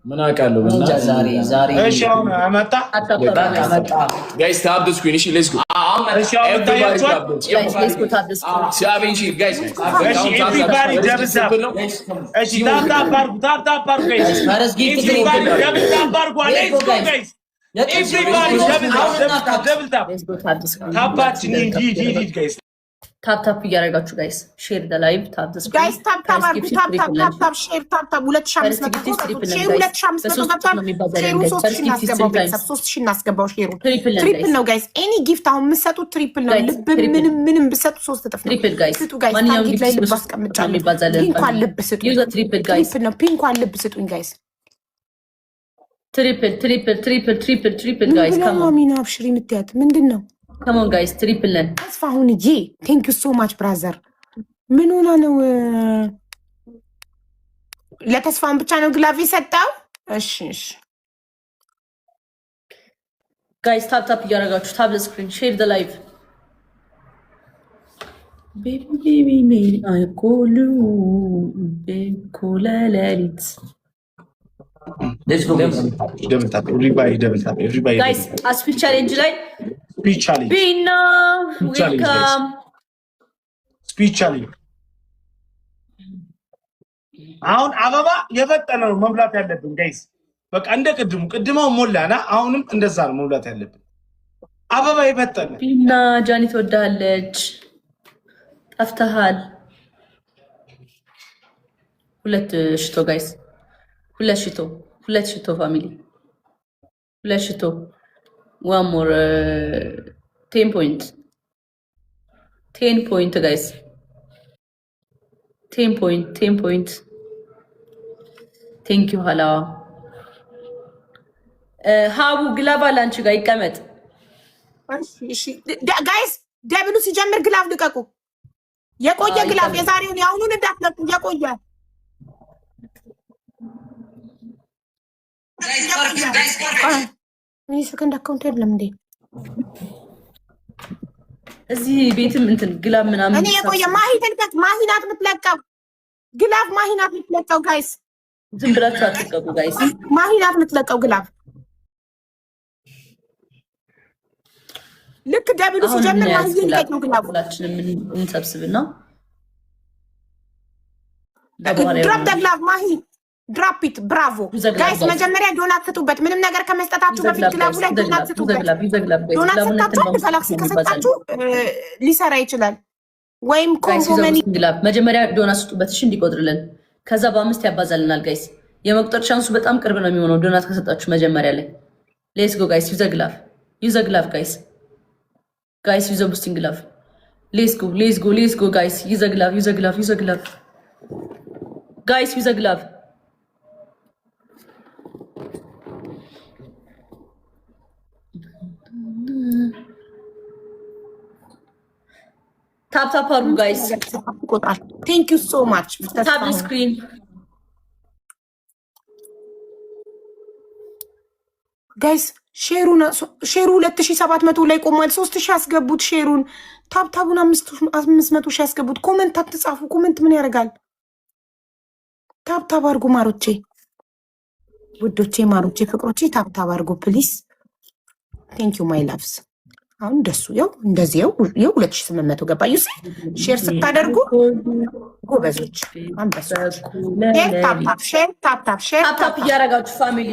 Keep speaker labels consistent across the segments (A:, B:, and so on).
A: ምን አውቃለሁ
B: ዛሬ
C: እሺ አሁን አመጣ
A: ጋይስ ታፕ ዘ ስክሪን እሺ ሌትስ ጎ
C: እሺ አሁን ታያችኋል
A: ሲያቤን እሺ ጋይስ
C: እሺ ኤቭሪባዲ ደብዛ እሺ ታፕ አድርጉ ጋይስ ኤቭሪባዲ ደብዛ አድርጉ ሌትስ ጎ ጋይስ ኤቭሪባዲ ደብዛ ታፓችን ሂድ ጋይስ
D: ታፕ እያደረጋችሁ ጋይስ ሼር ደ ላይቭ ታፕ ዘ ስክሪን
E: ጋይስ ታፕ አድርጉ ታፕ ሼር ታፕ 2500 ሼር 2500 ሼሩ 3000 እናስገባው ቤተሰብ 3000 እናስገባው ሼሩ ትሪፕል ነው ጋይስ ኤኒ ጊፍት አሁን የምትሰጡት ትሪፕል ነው ልብ ምንም ብትሰጡ 3 እጥፍ ነው ስጡ ጋይስ ታርጌት ላይ ልብ አስቀምጫለሁ ፒንኳን ልብ ስጡ
D: ትሪፕል ጋይስ
E: ነው ፒንኳን ልብ ስጡኝ ጋይስ
D: ትሪፕል ጋይስ
E: ካሞን አብሽሪ ምትያት ምንድነው
D: Come on guys, triple ለን
E: ተስፋሁን ጂ thank you so much brother ምን ሆነ ነው ለተስፋሁን ብቻ ነው ግላቭ የሰጠው እሺ
D: guys ታፕ እያደረጋችሁ ታፕ the screen share the live baby me I call you ኮለሌሊት
B: let's go
C: everybody
D: guys አስፒል ቻሌንጅ ላይ
C: speech challenge
D: ቢና welcome
C: speech challenge አሁን አበባ የፈጠነ ነው መብላት ያለብን ጋይስ በቃ እንደ ቅድመው ሞላና አሁንም እንደዛ ነው መብላት ያለብን አበባ የፈጠነ
D: ቢና ጃኒ ትወዳለች ጠፍተሃል ሁለት ሽቶ ጋይስ ሁለት ሽቶ ፋሚሊ ሁለት ሽቶ one more 10 point guys 10 point thank you hala ሃቡ ግላቭ ላንቺ ጋር ይቀመጥ
E: እሺ ጋይስ ደብሉ ሲጀምር ግላቭ ልቀቁ የቆየ ግላቭ የዛሬውን ያሁኑን እንዳትለቁ የቆየ ምን ሰከንድ አካውንት አይደለም እንዴ
D: እዚህ ቤትም እንትን ግላቭ ምናምን
E: እኔ የቆየ ማሂናት የምትለቀው ግላቭ ማሂናት የምትለቀው ጋይስ
D: ዝም ብላችሁ አትለቀቁ ጋይስ
E: ማሂናት የምትለቀው ግላቭ ልክ ደብሉ ሲጀምር ማሂን ልቀቅ ነው ግላቭ
D: ሁላችንም እንሰብስብና
E: ድሮፕ ደ ግላቭ ማሂ ድሮፕ ኢት ብራቮ ጋይስ መጀመሪያ ዶናት ስጡበት ምንም ነገር ከመስጠታችሁ በፊት ግላቡ ላይ ዶናት ስጡበት ዶናት ስጣችሁ ጋላክሲ ከሰጣችሁ ሊሰራ ይችላል ወይም ኮምቦመኒ
D: ግላብ መጀመሪያ ዶናት ስጡበት እሺ እንዲቆጥርልን ከዛ በ5 ያባዛልናል ጋይስ የመቁጠር ቻንሱ በጣም ቅርብ ነው የሚሆነው ዶናት ከሰጣችሁ መጀመሪያ ላይ ሌትስ ጎ ጋይስ ዩዘ ግላቭ ጋይስ ዩዘ ቡስቲንግ ግላቭ ሌትስ ጎ ጋይስ ዩዘ ግላቭ ጋይስ ዩዘ ግላቭ ታፕ አድርጉ ጋይስ
E: thank you so much
D: ታፕ ስክሪን
E: ጋይስ ሼሩ 2700 ላይ ቆሟል 3000 ያስገቡት ሼሩን ታፕታቡን 500 ሺህ ያስገቡት ኮሜንት አትጻፉ ኮሜንት ምን ያደርጋል ታፕታብ አድርጉ ማሮቼ ውዶቼ ማሮቼ ፍቅሮቼ ታፕታብ አድርጉ ፕሊዝ thank you my loves አሁን ደሱ ያው እንደዚህ ያው 2800 ገባ ዩሲ ሼር ስታደርጉ ጎበዞች አንበሶች ሼር ታፕ
D: እያደረጋችሁ ፋሚሊ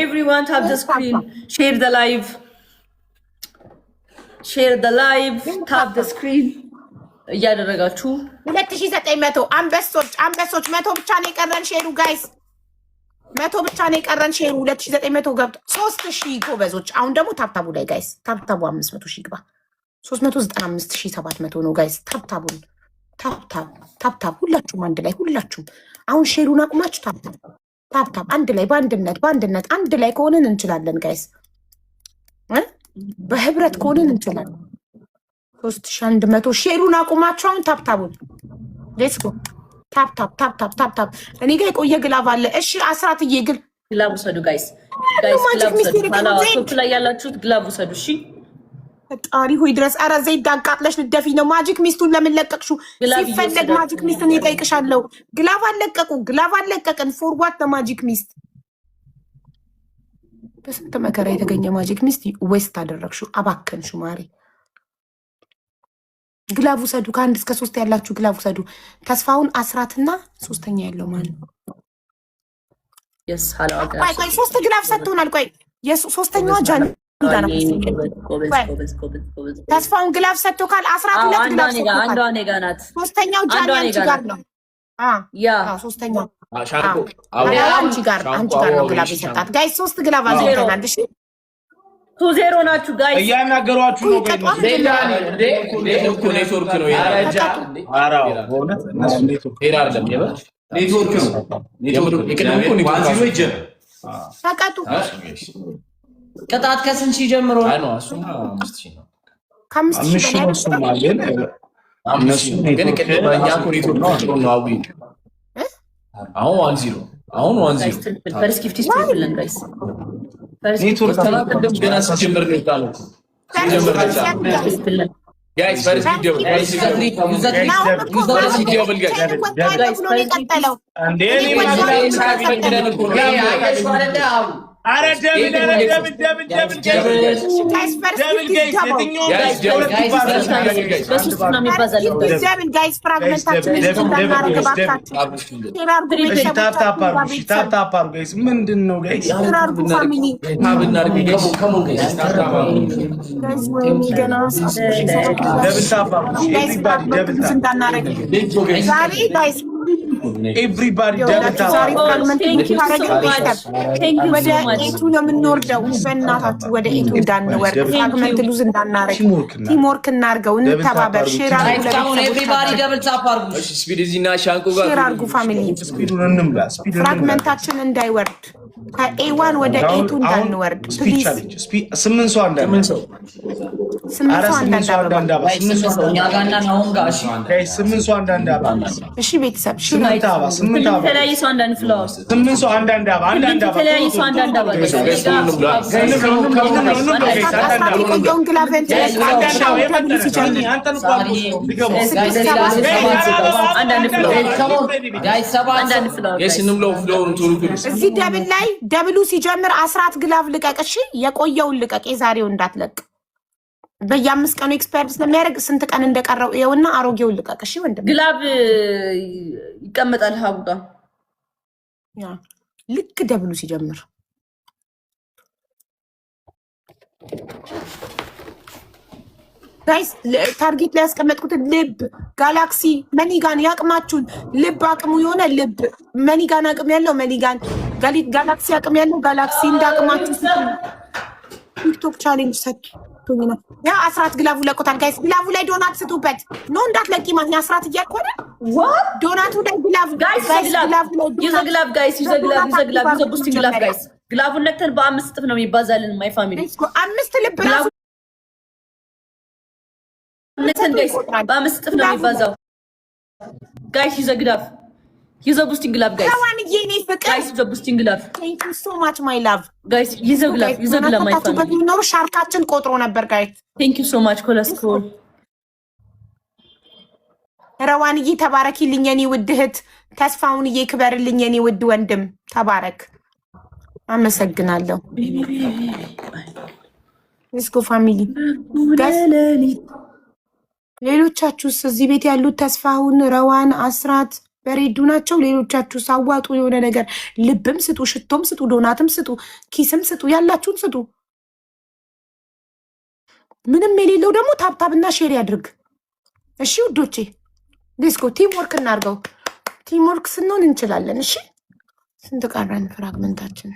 D: everyone tap the screen share the live tap the screen እያደረጋችሁ
E: 2900 አንበሶች 100 ብቻ ነው የቀረን ሼሩ ጋይስ 100 ብቻ ነው የቀረን ሼሩ 2900 ገብቶ 3000 ጎበዞች አሁን ደግሞ ታፕታቡ ላይ ጋይስ ታፕታቡ 500 ሺህ ግባ 395700 ነው ጋይስ ታፕታብ ሁላችሁም አንድ ላይ ሁላችሁም አሁን ሼሩን አቁማችሁ ታፕታብ አንድ ላይ በአንድነት አንድ ላይ ከሆነን እንችላለን ጋይስ በህብረት ከሆነን እንችላለን 3100 ሼሩን አቁማችሁ አሁን ታፕታቡን ሌትስ ጎ ታፕ እኔ ጋር የቆየ ግላቭ አለ እሺ አስራትዬ
D: ግላቭ ውሰዱ ጋይስ ግላቭ ውሰዱ ቶፕ ላይ ያላችሁት ግላቭ ውሰዱ እሺ
E: ፈጣሪ ሆይ ድረስ ኧረ ዘይት አቃጥለሽ ልደፊ ነው ማጂክ ሚስቱን ለምን ለቀቅሹ ሲፈለግ ማጂክ ሚስቱን ይጠይቅሻለሁ ግላቭ አለቀቅን ፎርዋት ማጂክ ሚስት በስንት መከራ የተገኘ ማጂክ ሚስት ዌስት አደረግሽው፣ አባከንሽው ማሪ። ግላቭ ውሰዱ፣ ከ1 እስከ 3 ያላችሁ ግላቭ ውሰዱ። ተስፋውን አስራትና ሶስተኛ ያለው ማን ነው? ቆይ 3 ግላቭ ሰጥቶናል። ቆይ ሶስተኛዋ ጃኒ ጋር ነው። ተስፋውን ግላቭ ሰጥቶ ካል 12 ግላቭ ሰጥቶካል። ሶስተኛው ጃኒ አንቺ ጋር ነው። ሶስተኛው አንቺ ጋር ነው ግላቭ የሰጣት። ጋይስ 3 ግላቭ አዘጋጅተናል። እሺ
D: 2-0 ናችሁ ጋይስ።
C: እያናገሯችሁ ነው።
A: ኔትወርክ ነው ያረጃ።
C: አራው በእውነት እነሱ ኔትወርክ ነው።
E: ተቀጡ።
B: ቅጣት ከስንት ሺህ ጀምሮ
A: ነው? እሱማ 5000 ነው።
E: ከ5000 በላይ
A: ግን ቅድም እኛ እኮ ኔትወርክ ነው። አሁን 1-0
D: ፈርስት ጊፍት ይስተልልን ጋይስ።
A: ኔትወርክ ተናቀደም ገና ሲጀምር ነው ያለው። ጋይስ ፈርስት ቪዲዮ ጋይስ
C: አረ ደብል ጋይስ ምንድን ነው ጋይስ? ኤቭሪባዲ
E: ወደ ኤቱ ነው የምንወርደው። በእናታችሁ ወደ ኤቱ እንዳንወርድ፣ ፍራግመንት ሉዝ እንዳናረግ፣ ቲምወርክ እናርገው፣ እንተባበር። ሼር አርጉ ፋሚሊ፣ ፍራግመንታችን እንዳይወርድ፣ ከኤዋን ወደ ኤቱ እንዳንወርድ ፕሊዝ።
C: 8 ሰው አንዳንድ
E: እሺ ቤተሰብ እዚህ ደብል ላይ ደብሉ ሲጀምር 10 ግላቭ ልቀቅ። እሺ የቆየውን ልቀቅ፣ የዛሬው እንዳትለቅ። በየ5 ቀኑ ኤክስፓየርድ ስለሚያደርግ ስንት ቀን እንደቀረው ይኸውና፣ አሮጌውን ልቀቅ። እሺ ወንድም
D: ግላብ ይቀመጣል ሀቡጋ
E: ልክ ደብሉ ሲጀምር ጋይስ ታርጌት ላይ ያስቀመጥኩትን ልብ ጋላክሲ መኒጋን ያቅማችሁን ልብ አቅሙ የሆነ ልብ መኒጋን አቅም ያለው መኒጋን ጋላክሲ አቅም ያለው ጋላክሲ እንዳቅማችሁ ቲክቶክ ቻሌንጅ ሰጥቶኝ ነው። ያ 10 ግላቡ ለቆታል ጋይስ። ግላቡ ላይ ዶናት ስጡበት። ኖ እንዳትለቂ ማለት 10 እያልኩኝ ዶናቱ ላይ ግላብ ጋይስ
D: ግላብ ጋይስ ዩዘ ቡስቲንግ ግላብ ጋይስ። ግላቡን ነክተን በ5 እጥፍ ነው የሚባዛልን ማይ ፋሚሊ
E: 5 ልብ ራሱ
D: ነክተን ጋይስ በ5 እጥፍ ነው የሚባዛው ጋይስ። ዩዘ ቡስቲንግ ግላብ ጋይስ።
E: ታዋን የኔ ፍቅር
D: ጋይስ ዩዘ ቡስቲንግ ግላብ
E: ቴንክ ዩ ሶ ማች ማይ ላቭ
D: ጋይስ። ዩዘ ግላብ ማይ ፋሚሊ
E: ነው ሻርካችን ቆጥሮ ነበር ጋይስ።
D: ቴንክ ዩ ሶ ማች ኮለስትሮል
E: ረዋንዬ ተባረኪልኝ የኔ ውድ እህት። ተስፋውንዬ ክበርልኝ የኔ ውድ ወንድም። ተባረክ። አመሰግናለሁ። ሌትስ ጎ ፋሚሊ ጋይስ። ሌሎቻችሁስ እዚህ ቤት ያሉት ተስፋውን፣ ረዋን፣ አስራት በሬዱ ናቸው። ሌሎቻችሁ ሳዋጡ የሆነ ነገር ልብም ስጡ፣ ሽቶም ስጡ፣ ዶናትም ስጡ፣ ኪስም ስጡ፣ ያላችሁን ስጡ። ምንም የሌለው ደግሞ ታብታብና ሼር ያድርግ። እሺ ውዶቼ ዲስኮ ቲም ወርክ እናርገው። ቲም ወርክ ስንሆን እንችላለን። እሺ ስንት ቀረን? ፍራግመንታችን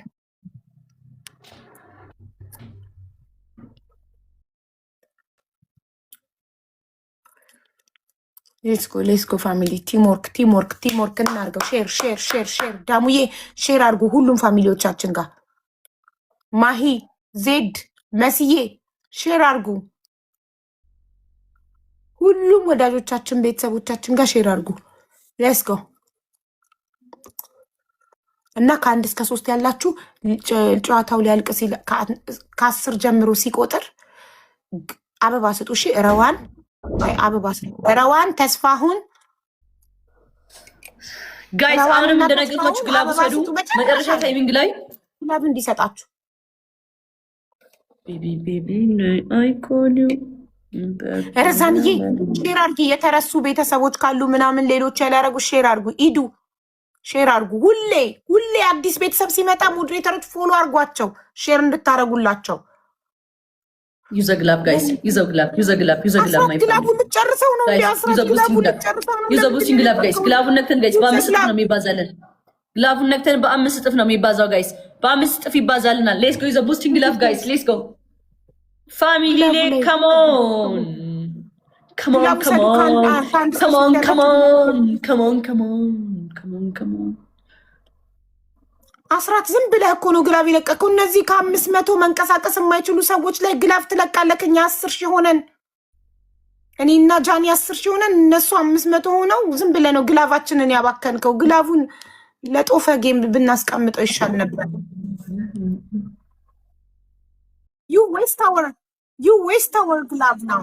E: ሌትስኮ ፋሚሊ ቲም ወርክ እናርገው። ሼር ዳሙዬ ሼር አድርጉ ሁሉም ፋሚሊዎቻችን ጋር። ማሂ ዜድ መስዬ ሼር አድርጉ። ሁሉም ወዳጆቻችን ቤተሰቦቻችን ጋር ሼር አድርጉ። ሌትስኮ እና ከ1 እስከ 3 ያላችሁ ጨዋታው ሊያልቅ ሲል ከ10 ጀምሮ ሲቆጥር አበባ ስጡ። እሺ ረዋን አበባ ስጡ። ረዋን ተስፋሁን
D: ጋይስ አሁንም እንደነገርኳችሁ ግላብ ሰዱ። መጨረሻ ታይሚንግ ላይ
E: ግላብ እንዲሰጣችሁ
D: ቤቢ አይኮሉ
E: ረዛንዬ ሼር አድርጊ። የተረሱ ቤተሰቦች ካሉ ምናምን ሌሎች ያላረጉ ሼር አድርጉ። ኢዱ ሼር አድርጉ። ሁሌ አዲስ ቤተሰብ ሲመጣ ሞዴሬተሮች ፎሎ አድርጓቸው ሼር እንድታረጉላቸው።
D: ዩዘግላብ ጋይስ ዩዘግላብ ማይ
E: ግላቡን ልጨርሰው ነው።
D: ዩዘቡስቲንግ ግላብ ጋይስ ግላቡን ነክተን ጋይስ በ5 እጥፍ ነው የሚባዛልን። ግላቡን ነክተን በ5 እጥፍ ነው የሚባዛው ጋይስ። በ5 እጥፍ ይባዛልናል። ሌትስ ጎ ዩዘቡስቲንግ ግላብ ጋይስ ሌትስ ጎ ፋሚሊ ኔ ካሞን
E: 10 ዝም ብለህ እኮ ነው ግላብ የለቀቀው። እነዚህ ከ500 መንቀሳቀስ የማይችሉ ሰዎች ላይ ግላብ ትለቃለህ። እኛ 10 ሺህ ሆነን እኔና ጃኒ 10 ሺህ ሆነን እነሱ 500 ሆነው ዝም ብለህ ነው ግላባችንን ያባከንከው። ግላቡን ለጦፈ ጌም ብናስቀምጠው ይሻል ነበር። You waste our glove now.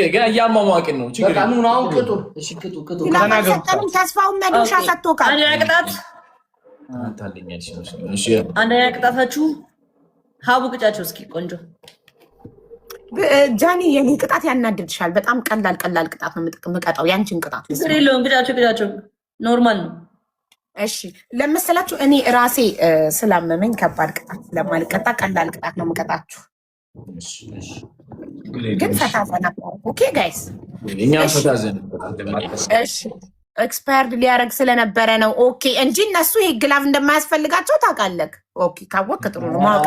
A: ገና እያሟሟቅን ነው። ችግር
B: ነው። ቅጡ
E: ተስፋውን መዶሻ ሰጥቶካል።
D: አንደኛ ቅጣታችሁ ሀቡ ቅጫቸው እስኪ ቆንጆ
E: ጃኒ የኔ ቅጣት ያናድድሻል። በጣም ቀላል ቅጣት ነው የምቀጣው። ያንቺን ቅጣት
D: የለውም። ቅጫቸው ኖርማል ነው።
E: እሺ ለመሰላችሁ እኔ ራሴ ስላመመኝ ከባድ ቅጣት ስለማልቀጣ ቀላል ቅጣት ነው የምቀጣችሁ። ግን ፈታዘና ኦኬ ጋይስ፣
A: እኛም ፈታዘን።
E: እሺ ኤክስፓየርድ ሊያደርግ ስለነበረ ነው ኦኬ እንጂ እነሱ ይሄ ግላቭ እንደማያስፈልጋቸው ታውቃለህ። ኦኬ ካወቅህ ጥሩ ነው ማወቅ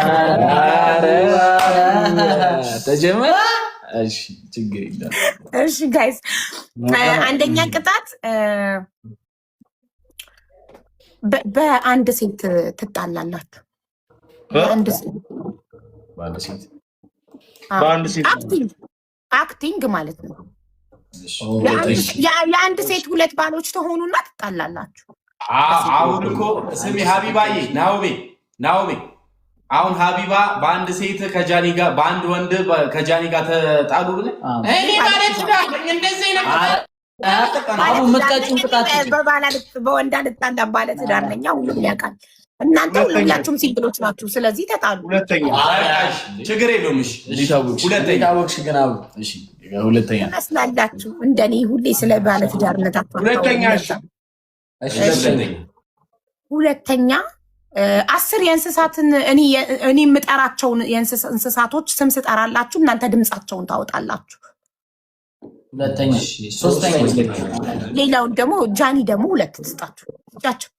A: ተጀመረ። እሺ ችግር የለም።
E: እሺ ጋይስ አንደኛ ቅጣት በአንድ ሴት ትጣላላችሁ። በአንድ ሴት አክቲንግ ማለት ነው። የአንድ ሴት ሁለት ባሎች ተሆኑና ትጣላላችሁ።
F: አሁን እኮ ስሚ ሀቢባዬ ናኦሚ አሁን ሀቢባ በአንድ ሴት ከጃኒ ጋር በአንድ ወንድ ከጃኒ ጋር ተጣሉ ብለህ እኔ ማለት እንደዚህ ነገር
E: በወንድ አልጣላ ባለ ትዳር ነኝ። ሁሉም ያውቃል። እናንተ ሁላችሁም ሲምፕሎች ናችሁ። ስለዚህ ተጣሉ።
F: ችግር የለውም።
A: ሁለተኛ
E: መስላላችሁ እንደኔ ሁሌ ስለ ባለ ትዳርነታችሁ። ሁለተኛ 10 የእንስሳትን እኔ የምጠራቸውን እንስሳቶች ስም ስጠራላችሁ እናንተ ድምፃቸውን ታወጣላችሁ።
B: ሶስተኛ
E: ሌላውን ደግሞ ጃኒ ደግሞ 2 ትስጣችሁ ጃቸው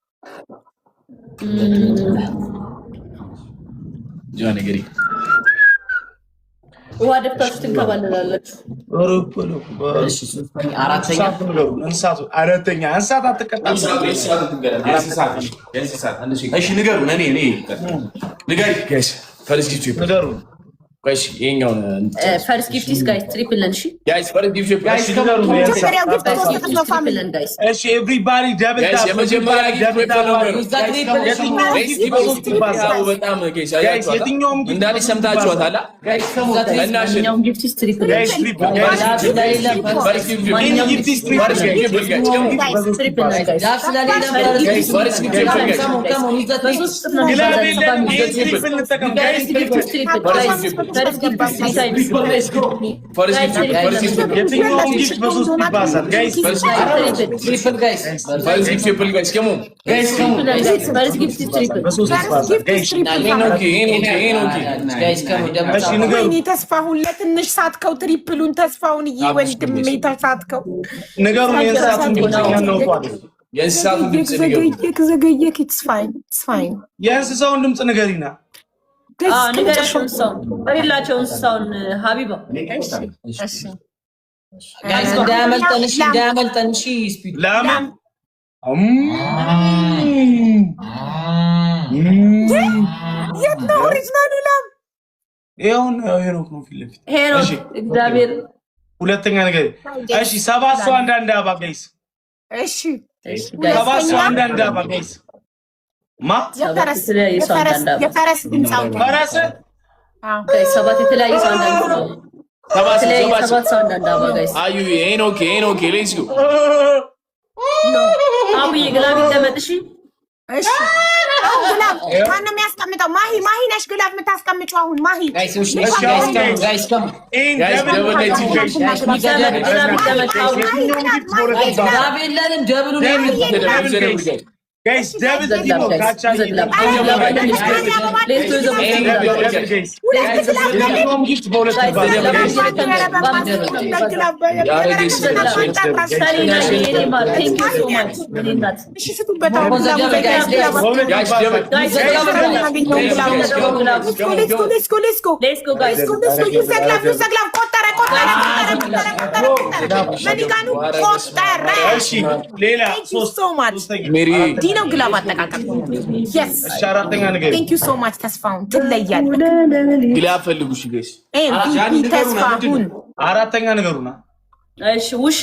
A: ጃኒ ገሪ
D: ውሃ ደፍታችሁ ትንከባለላላችሁ።
C: አራተኛ እንስሳት አትቀጣም።
F: እሺ ንገሩ ንገሩ
D: ፈርስት ጊፍት ጋይስ ትሪፕል ነን። እሺ
A: ጋይስ ፈርስት ጊፍት ጋይስ
C: እሺ ኤቭሪባዲ ደብል ታፕ
A: የመጀመሪያ ጊፍት በጣም ጋይስ አያችኋት እንዳለ ሰምታችኋታል። ጋይስ
D: ማንኛውም ጊፍት ትሪፕል
E: ተስፋሁን ለትንሽ ሳትከው ትሪፕሉን ተስፋሁን ወንድሜ ተሳትከው
C: ነገሩን
A: የእንስሳቱን ድምፅ
E: ዘገየክ የእንስሳውን
C: ድምፅ ንገሪና
D: በሌላቸው እንስሳውን ሀቢባ
B: እንዳያመልጠን። ስፒድ
C: ለምን
E: የት ነው ኦሪጅናሉ ላም?
C: ይሁን ሄኖክ ነው ፊት ለፊት
D: ሄኖክ እግዚአብሔር።
C: ሁለተኛ ነገር እሺ 7 ሰው አንዳንድ አባ ጋይስ።
E: እሺ
C: 7 ሰው አንዳንድ አባ ጋይስ።
E: የፈረስ ድምፅ
C: ፈረስ
D: 7 የተለያየ ሰው አንዳንድ ነው። 7 ሰው አንዳንድ አባ ጋይስ።
A: አዩ ሄኖክ ሌትስ ጎ
D: አቡዬ ግላብ ይደመጥ። እሺ
E: ግላብ ማነው የሚያስቀምጠው? ማሂ ነሽ ግላብ የምታስቀምጪው አሁን ማሂ።
B: ጋይስ ከም ጋቤለንም ደብሉ ነው የምትደብሉ
C: ጋይስ ደብል ዲሞ ካቻ
E: ነው ግላብ አጠቃቀም። yes
C: አራተኛ ነገር
E: thank you so much ተስፋውን ትለያለህ።
F: ግላብ ፈልጉሽ ጋይስ
E: ተስፋውን
C: አራተኛ ነገሩና
D: እሺ ውሻ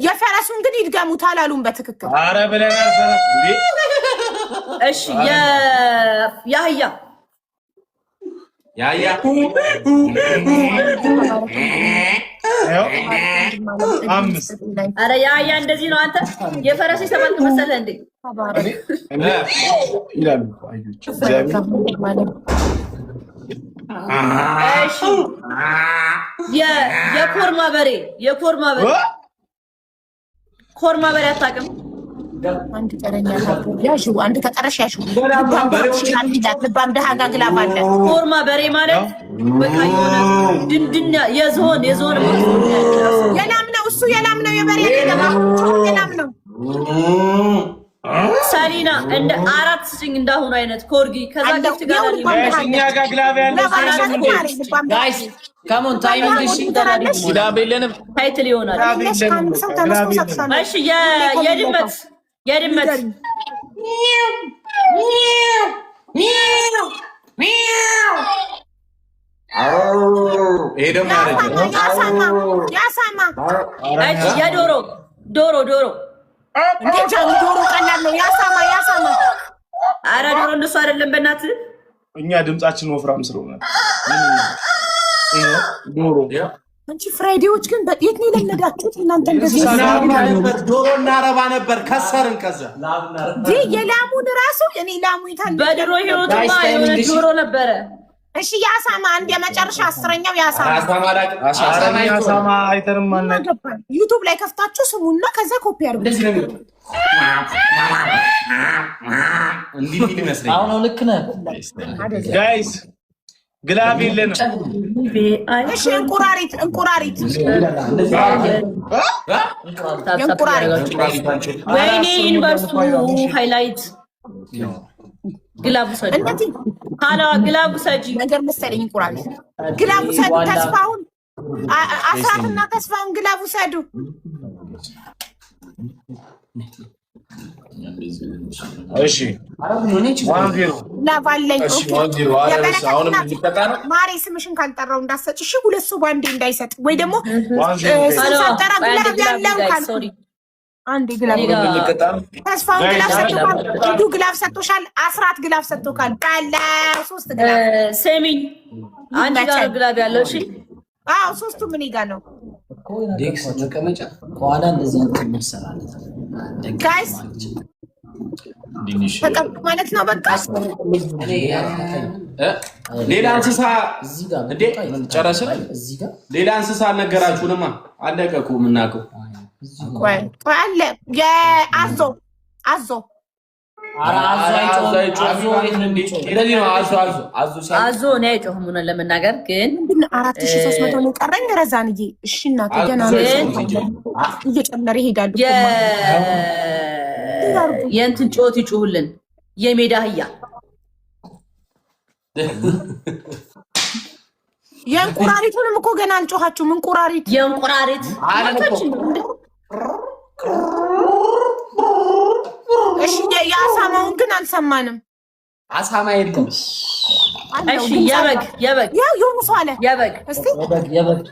E: የፈረሱን ግን ይድገሙት አላሉም በትክክል።
C: አረ ብለናል ፈረስ እንዴ።
D: እሺ ያህያ
C: አምስት
D: አረ ያህያ እንደዚህ ነው። አንተ የፈረስ ሰባት መሰለህ እንዴ?
C: ይላሉ አዩች
D: እሺ የኮርማ በሬ ኮርማ በሬ አታውቅም?
E: አንድ ተረኛ ያሹ አንድ ተቀረሽ ያሹ ልባም ደሃ ጋር ግላብ አለ።
D: ኮርማ በሬ ማለት በቃ የሆነ ድንድና የዞን
E: የላም ነው እሱ የላም ነው የበሬ የላም ነው።
D: ሳሊና እንደ አራት ስጭኝ እንዳሁኑ አይነት ኮርጊ ከዛ ግፍት ጋር
C: እኛ ጋር ግላብ ያለው
B: ጋይስ ካሞን ታይሚንግ እሺ ግላብ የለንም
D: ታይትል ይሆናል። እሺ የድመት
F: ይሄ ደግሞ
E: ያሳማ
D: ዶሮ
E: እንዴት ዶሮ ቀላል ነው። ያሳማ
D: ኧረ ዶሮ እንደሱ አይደለም በእናትህ።
C: እኛ ድምጻችን ወፍራም ስለሆነ ዶሮ
E: አንቺ ፍራይዴዎች ግን በጤት ነው የለመዳችሁት እናንተ። እንደዚህ
F: ዶሮ እናረባ ነበር ከሰርን። ከዛ
E: የላሙን ራሱ እኔ ላሙ ይታል
D: በድሮ ህይወትማ የሆነ ዶሮ ነበረ።
E: እሺ ያሳማ አንድ የመጨረሻ አስረኛው ያሳማ
C: አይተርም ማለት
E: ዩቲዩብ ላይ ከፍታችሁ ስሙና ከዛ ኮፒ አድርጉ።
F: እንዲህ ይመስለኛል።
B: አሁን ልክ ነህ
C: ጋይስ ግላብ የለንም።
E: እሺ እንቁራሪት
D: ወይኔ ዩኒቨርሲቲ ሃይላይት ግላቡ ሰጂ ግላቡ ሰጂ
E: ነገር መሰለኝ። እንቁራሪት ግላቡ ሰዱ። ተስፋውን አስራትና ተስፋውን ግላቡ ሰዱ።
C: እሺ
E: ላባለኝ ማሬ ስምሽን ካልጠራው እንዳሰጭ እሺ። ሁለት ሰው ባንዴ እንዳይሰጥ ወይ ደግሞ ሳጠራ ግላብ ያለው ካል አንዴ ግላብ ተስፋውን ግላብ ሰጥቶካል። ሂዱ ግላብ ሰጥቶሻል። አስራት ግላብ ሰጥቶካል። ካለ ሶስት ግላብ
D: ሰሚኝ አንድ ጋር ግላብ ያለው እሺ።
E: አዎ ሶስቱ ምን ይጋ ነው
B: ዴክስ መቀመጫ ከኋላ እንደዚህ እንትን መሰራለት
E: ጋይስ ተቀምጡ ማለት ነው። በቃ
F: ሌላ እንስሳ እንዴ ጨረስን። ሌላ እንስሳ አልነገራችሁንማ። አለቀ እኮ የምናውቀው
E: አለ የአዞ
D: አዞ እኔ አይጮህም ሆነ ለመናገር ግን
E: 4300 ነው ቀረኝ። ረዛንዬ እሺ እናቴ ገና እየጨመረ ይሄዳሉ።
D: የእንትን ጮት ይጩሁልን የሜዳ አህያ
E: የእንቁራሪቱንም እኮ ገና አልጮኻችሁም።
D: የእንቁራሪት
E: እሺ የአሳማውን ግን አልሰማንም።
F: አሳማ የለም።
D: እሺ የበግ
E: ያው የሆኑ ሰው አለ
D: የበግ
E: እስቲ
B: የበግ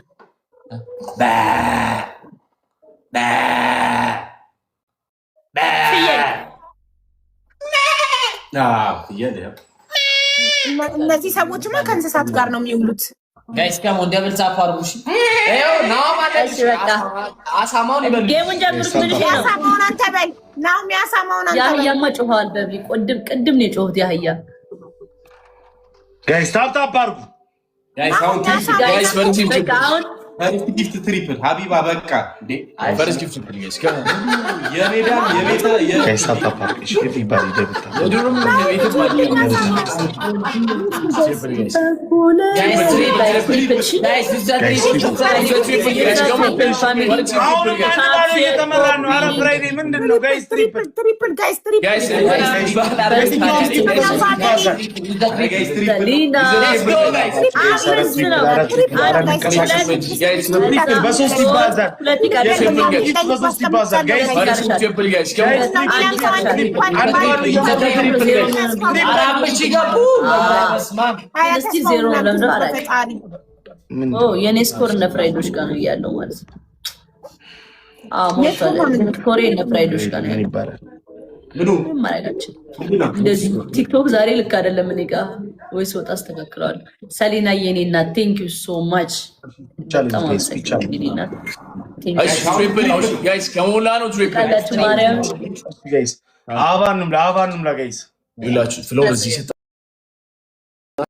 E: እነዚህ ሰዎችማ ከእንስሳት ጋር ነው የሚውሉት።
B: ጋይስ ከሞን ደብል ጻፍ አርጉሽ
F: ይኸው ነው ማለት አሳማውን ይበሉ።
D: ጌሙን ጀምሩት። ምን ይሄ ነው?
E: ያሳማውን አንተ በል ናው ያሳማውን አንተ በል።
D: ያህያማ ጮኸዋል። በብሊ ቅድም ነው የጮሁት ያህያ።
C: ጋይስ ታፕ አድርጉ።
F: ጋይስ አሁን
A: ጋይስ ፈርቲም
F: ፈርስት ጊፍት ትሪፕል ሀቢባ በቃ እንዴ
A: ፈርስት ጊፍት ትሪፕል ጋይስ
F: የሜዳ የቤተ
C: ጋይስ ታፕ አድርጉ። እሺ ኤቭሪባዲ ደብታ
A: የዱሩም የቤት ማለት
C: በሶስት ይባዛል። በሶስት ይባዛል። ጋይስ
D: የኔ ስኮር እነ ፍራይዶች ጋር ነው እያለው ማለት ነው። ስኮሬ እነ ፍራይዶች ጋር ነው
C: ይባላል።
D: ማረጋችን እንደዚህ ቲክቶክ ዛሬ ልክ አይደለም። እኔ ጋር ወይስ ወጣ አስተካክለዋለሁ። ሰሊና የኔ እና ቴንክ ዩ ሶ ማች
A: ጋይስ ከሞላ ነው ትሪፕል
C: ጋይስ አባንም ላ ጋይስ
A: ይላችሁ ፍሎር እዚህ